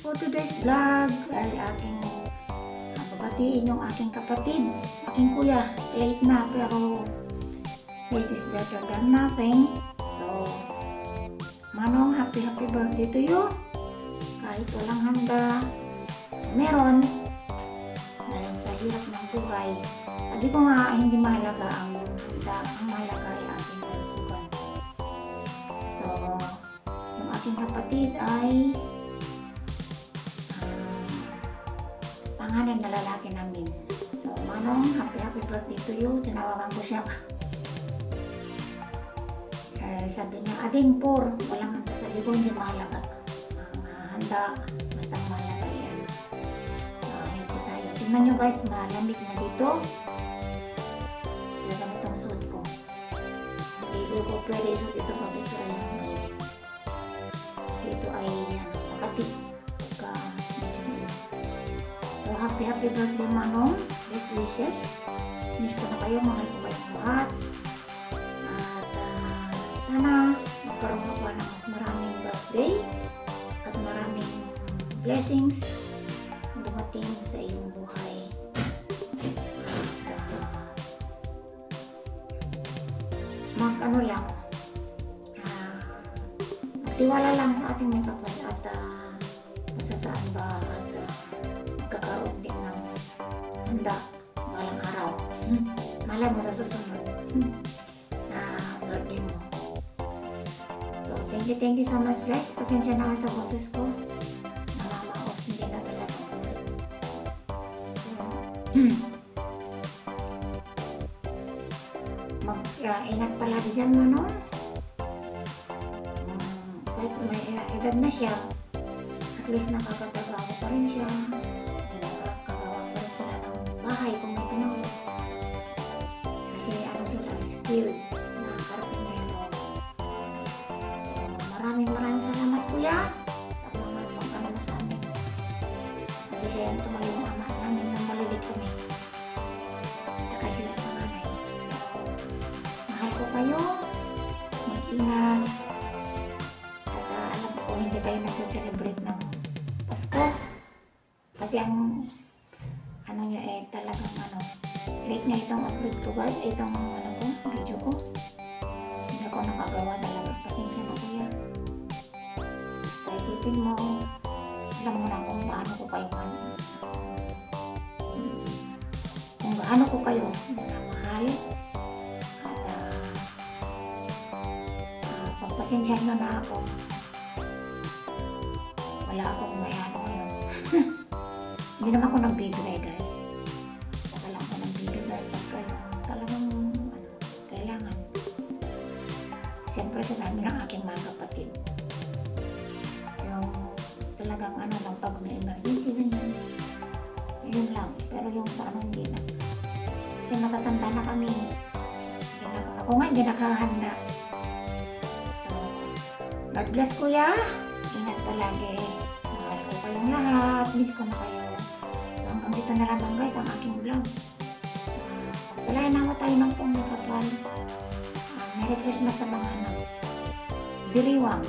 For today's vlog ay aking babatiin yung aking kapatid, aking kuya. Late na pero late is better than nothing. So, Manong, happy birthday to you. Kahit walang handa, meron. Dahil sa hirap ng buhay. Sabi ko nga, hindi mahalaga ang handa. Ang mahalaga ay ating kalusugan. So, yung aking kapatid ay pangalan na lalaki namin. So, Manong, happy birthday to you. Tinawagan ko siya. Sabi niya, ading por, walang handa. Sabi ko, hindi mahalaga. Ang handa, basta mahalaga yan. Healthy tayo. Tingnan nyo guys, malamig na dito. Kaya ganitong suot ko. Hindi ko pwede suot ito pag ito ay mainit. Kasi ito ay Makati. So, happy birthday Manong. Best wishes. Miss ko na kayo, mahal ko kayong lahat. Sana magkaroon ka pa ng mas maraming birthday at maraming blessings dumating sa iyong buhay. At magtiwala lang sa ating may kapal at masasaan ba at magkakaroon din ng handa balang araw. Malay mo sa susunod na birthday mo. Thank you so much guys. Pasensya na sa boses ko. Namamaos, hindi na talaga. Mag-ingat palagi dyan, Manong. Kahit may edad na siya, at least nakakatabaho pa rin siya. Nakakagawa pa rin sila ng bahay kung may panahon. Kasi ano sila, skilled. Maraming salamat kuya sa mga pagkano mo sa amin. Kasi siya yung tumayong ama namin nang malilit kami. Saka sila yung panganay. So, mahal ko kayo. Mag-ingat. At alam ko hindi kayo nasa-celebrate ng Pasko. Kasi ang ano niya talagang late nga itong upload ko guys. Itong video ko. Hindi ako nakagawa talaga. Pasensya na kuya. Isipin mo, alam mo na kung gaano ko kayo minamahal at pagpasensyahan nyo na ako. Wala akong mayano ngayon. Hindi naman ako nagbibigay guys. Saka lang ako nagbibigay pag kayo talagang kailangan. Siyempre sa namin ng aking mga kapatid. Talagang lang pag may emergency ganyan. Yun lang. Pero yung sa hindi na. Kasi matatanda na kami. Ako nga hindi nakahanda. So, God bless kuya. Ingat palagi. Mahal ko kayong lahat. Miss ko na kayo. So, hanggang dito na lang guys ang aking vlog. Pagpalayan naman tayo ng pong nakapal. Merry Christmas sa mga diriwang.